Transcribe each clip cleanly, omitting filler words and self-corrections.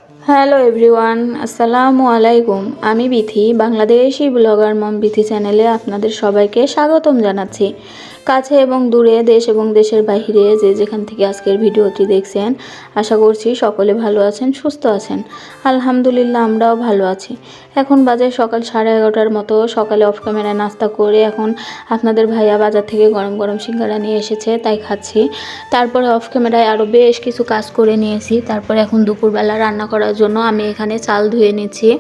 Hello everyone, আসসালামু আলাইকুম। আমি বিথি, বাংলাদেশি ব্লগার মম বিথি চ্যানেলে আপনাদের সবাইকে স্বাগতম জানাচ্ছি। কাছে এবং দূরে, দেশ এবং দেশের বাইরে যে যেখান থেকে আজকের ভিডিওটি দেখছেন, আশা করছি সকলে ভালো আছেন, সুস্থ আছেন। আলহামদুলিল্লাহ, আমরাও ভালো আছি। এখন বাজে সকাল 11:30টার মতো। সকালে অফ ক্যামেরায় নাস্তা করে এখন আপনাদের ভাইয়া বাজার থেকে গরম গরম সিঙ্গারা নিয়ে এসেছে, তাই খাচ্ছি। তারপরে অফ ক্যামেরায় আরও বেশ কিছু কাজ করে নিয়েছি। তারপরে এখন দুপুরবেলা রান্না করার জন্য আমি এখানে চাল ধুয়ে নিচ্ছি।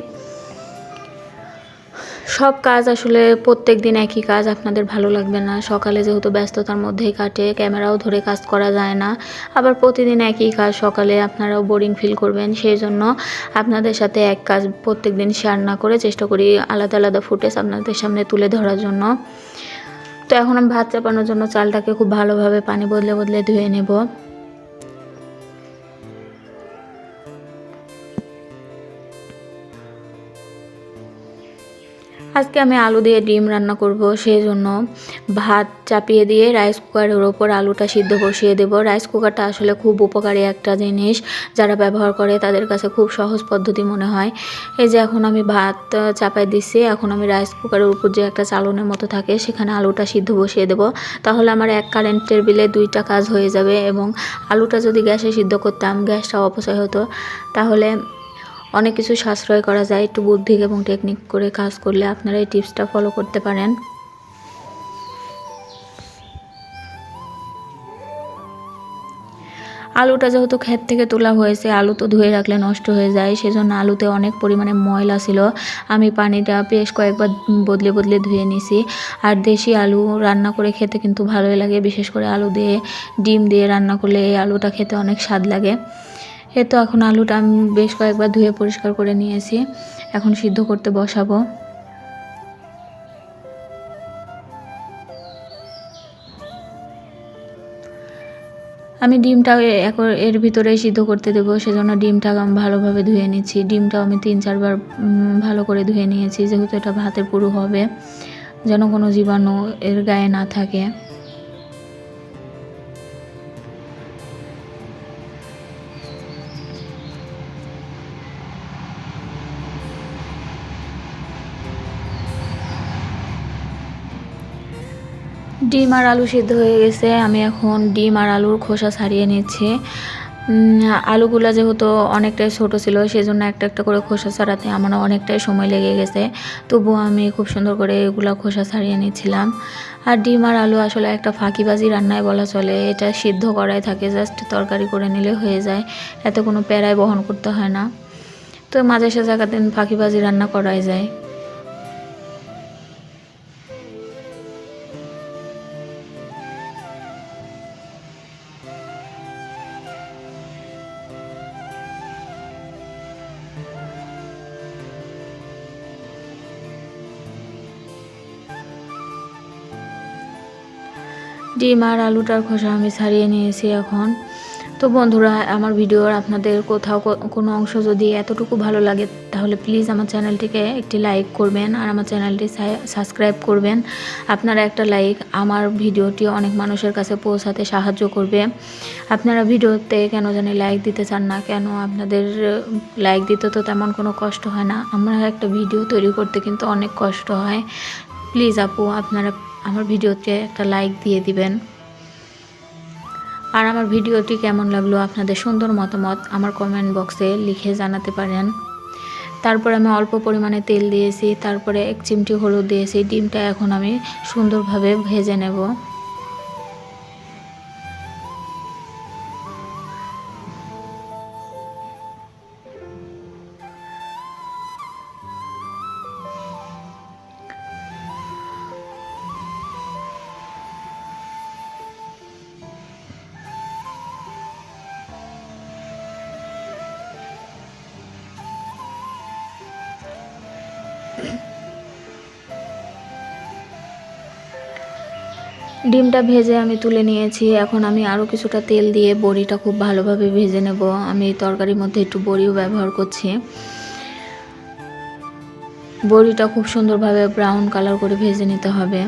সব কাজ আসলে প্রত্যেক দিন একই কাজ, আপনাদের ভালো লাগবে না। সকালে যেহেতু ব্যস্ততার মধ্যেই কাটে, ক্যামেরাও ধরে কাজ করা যায় না। আবার প্রতিদিন একই কাজ, সকালে আপনারাও বোরিং ফিল করবেন। সেই জন্য আপনাদের সাথে এক কাজ প্রত্যেক দিন শেয়ার না করে চেষ্টা করি আলাদা আলাদা ফুটেজ আপনাদের সামনে তুলে ধরার জন্য। তো এখন আমি ভাত চাপানোর জন্য চালটাকে খুব ভালোভাবে পানি বদলে বদলে ধুয়ে নেব। আজকে আমি আলু দিয়ে ডিম রান্না করব, সেই জন্য ভাত চাপিয়ে দিয়ে রাইস কুকারের ওপর আলুটা সিদ্ধ বসিয়ে দেব। রাইস কুকারটা আসলে খুব উপকারী একটা জিনিস, যারা ব্যবহার করে তাদের কাছে খুব সহজ পদ্ধতি মনে হয়। এই যে এখন আমি ভাত চাপাই দিচ্ছি, এখন আমি রাইস কুকারের উপর যে একটা চালনের মতো থাকে সেখানে আলুটা সিদ্ধ বসিয়ে দেব। তাহলে আমার এক কারেন্টের বিলে দুইটা কাজ হয়ে যাবে। এবং আলুটা যদি গ্যাসে সিদ্ধ করতাম, গ্যাসটা অপচয় হতো, তাহলে অনেক কিছু সাশ্রয় করা যায়। একটু বুদ্ধি এবং টেকনিক করে কাজ করলে আপনারা এই টিপসটা ফলো করতে পারেন। আলুটা যেহেতু ক্ষেত থেকে তোলা হয়েছে, আলু তো ধুয়ে রাখলে নষ্ট হয়ে যায়, সেজন্য আলুতে অনেক পরিমাণে ময়লা ছিল। আমি পানিটা বেশ কয়েকবার বদলে বদলে ধুয়ে নিছি। আর দেশি আলু রান্না করে খেতে কিন্তু ভালোই লাগে, বিশেষ করে আলু দিয়ে ডিম দিয়ে রান্না করলে এই আলুটা খেতে অনেক স্বাদ লাগে। তো এখন আলুটা আমি বেশ কয়েকবার ধুয়ে পরিষ্কার করে নিয়েছি, এখন সিদ্ধ করতে বসাবো। আমি ডিমটাও এর ভিতরে সিদ্ধ করতে দেবো, সেজন্য ডিমটা আমি ভালোভাবে ধুয়ে নিচ্ছি। ডিমটাও আমি 3-4 বার ভালো করে ধুয়ে নিয়েছি, যেহেতু এটা ভাতের পুরো হবে, যেন কোনো জীবাণু এর গায়ে না থাকে। ডিম আর আলু সিদ্ধ হয়ে গেছে, আমি এখন ডিম আর আলুর খোসা ছাড়িয়ে নিচ্ছি। আলুগুলো যেহেতু অনেকটাই ছোট ছিল, সেজন্য একটা একটা করে খোসা ছাড়াতে আমার অনেকটাই সময় লেগে গেছে। তবুও আমি খুব সুন্দর করে এগুলো খোসা ছাড়িয়ে নিচ্ছিলাম। আর ডিম আর আলু আসলে একটা ফাঁকিবাজি রান্নায় বলা চলে, এটা সিদ্ধ করাই থাকে, জাস্ট তরকারি করে নিলে হয়ে যায়, এতে কোনো প্যারাই বহন করতে হয় না। তো মাঝে সাঝে দিন ফাঁকিবাজি রান্না করাই যায়। ডিম আর আলুটার খোসা আমি ছাড়িয়ে নিয়েছি এখন। তো বন্ধুরা, আমার ভিডিওর আপনাদের কোথাও কোনো অংশ যদি এতটুকু ভালো লাগে, তাহলে প্লিজ আমার চ্যানেলটিকে একটি লাইক করবেন আর আমার চ্যানেলটি সাবস্ক্রাইব করবেন। আপনারা একটা লাইক আমার ভিডিওটি অনেক মানুষের কাছে পৌঁছাতে সাহায্য করবে। আপনারা ভিডিওতে কেন জানি লাইক দিতে চান না, কেন? আপনাদের লাইক দিতে তো তেমন কোনো কষ্ট হয় না, আমরা একটা ভিডিও তৈরি করতে কিন্তু অনেক কষ্ট হয়। প্লিজ আপু, আপনারা আমার ভিডিওতে একটা লাইক দিয়ে দিবেন। আর আমার ভিডিওটি কেমন লাগলো আপনাদের সুন্দর মতামত আমার কমেন্ট বক্সে লিখে জানাতে পারেন। তারপরে আমি অল্প পরিমাণে তেল দিয়েছি, তারপরে 1 চিমটি হলুদ দিয়েছি। ডিমটা এখন আমি সুন্দরভাবে ভেজে নেব। ডিমটা ভেজে আমি তুলে নিয়েছি। এখন আমি আরও কিছুটা তেল দিয়ে বড়িটা খুব ভালোভাবে ভেজে নেব। আমি এই তরকারির মধ্যে একটু বড়িও ব্যবহার করছি। বড়িটা খুব সুন্দরভাবে ব্রাউন কালার করে ভেজে নিতে হবে,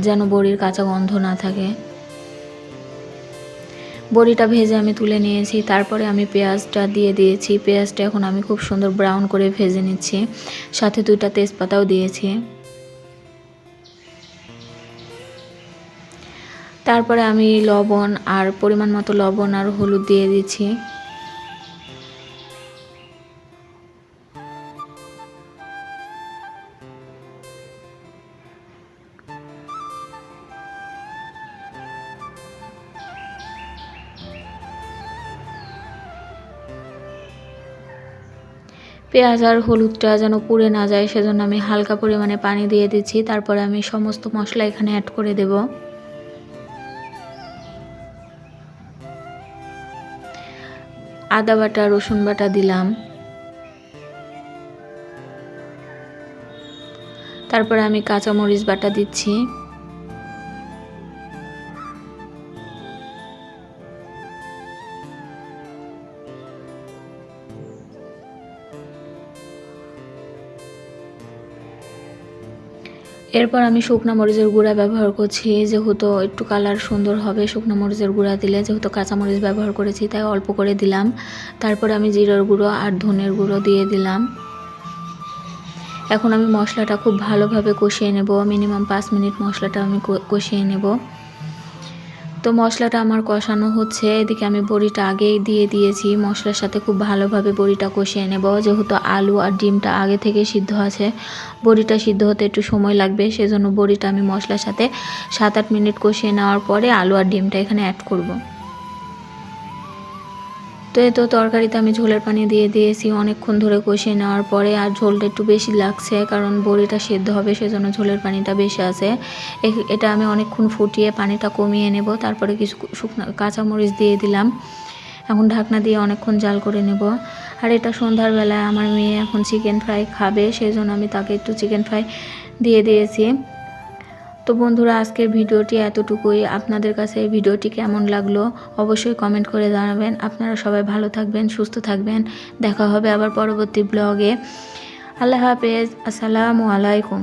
যেন বড়ির কাঁচা গন্ধ না থাকে। বড়িটা ভেজে আমি তুলে নিয়েছি। তারপরে আমি পেঁয়াজটা দিয়ে দিয়েছি। পেঁয়াজটা এখন আমি খুব সুন্দর ব্রাউন করে ভেজে নিচ্ছি, সাথে 2টা তেজপাতাও দিয়েছি। তারপরে আমি লবণ আর পরিমাণ মতো লবণ আর হলুদ দিয়ে দিচ্ছি। পেঁয়াজ আর হলুদটা যেন পুড়ে না যায় সেজন্য আমি হালকা পরিমাণে পানি দিয়ে দিচ্ছি। তারপরে আমি সমস্ত মশলা এখানে অ্যাড করে দেব। আদা বাটা, রসুন বাটা দিলাম। তারপরে আমি কাঁচামরিচ বাটা দিচ্ছি। এরপর আমি শুকনো মরিচের গুঁড়া ব্যবহার করছি, যেহেতু একটু কালার সুন্দর হবে শুকনো মরিচের গুঁড়া দিলে। যেহেতু কাঁচামরিচ ব্যবহার করেছি তাই অল্প করে দিলাম। তারপর আমি জিরার গুঁড়ো আর ধনের গুঁড়ো দিয়ে দিলাম। এখন আমি মশলাটা খুব ভালোভাবে কষিয়ে নেব। মিনিমাম 5 মিনিট মশলাটা আমি কষিয়ে নেব। তো মশলাটা আমার কষানো হচ্ছে, এদিকে আমি বড়িটা আগেই দিয়ে দিয়েছি। মশলার সাথে খুব ভালোভাবে বড়িটা কষিয়ে নেব। যেহেতু আলু আর ডিমটা আগে থেকে সিদ্ধ আছে, বড়িটা সিদ্ধ হতে একটু সময় লাগবে, সেজন্য বড়িটা আমি মশলার সাথে 7-8 মিনিট কষিয়ে নেওয়ার পরে আলু আর ডিমটা এখানে অ্যাড করব। তো এই তো তরকারিতে আমি ঝোলের পানি দিয়ে দিয়েছি অনেকক্ষণ ধরে কষিয়ে নেওয়ার পরে। আর ঝোলটা একটু বেশি লাগছে কারণ বড়িটা সেদ্ধ হবে, সেজন্য ঝোলের পানিটা বেশি আছে। এটা আমি অনেকক্ষণ ফুটিয়ে পানিটা কমিয়ে নেব। তারপরে কিছু শুকনো কাঁচামরিচ দিয়ে দিলাম। এখন ঢাকনা দিয়ে অনেকক্ষণ জাল করে নেব। আর এটা সন্ধ্যার বেলায় আমার মেয়ে এখন চিকেন ফ্রাই খাবে, সেজন্য আমি তাকে একটু চিকেন ফ্রাই দিয়ে দিয়েছি। তো বন্ধুরা, আজকের ভিডিওটি এতটুকুই। আপনাদের কাছে এই ভিডিওটি কেমন লাগলো অবশ্যই কমেন্ট করে জানাবেন। আপনারা সবাই ভালো থাকবেন, সুস্থ থাকবেন। দেখা হবে আবার পরবর্তী ব্লগে। আল্লাহ হাফেজ। আসসালামু আলাইকুম।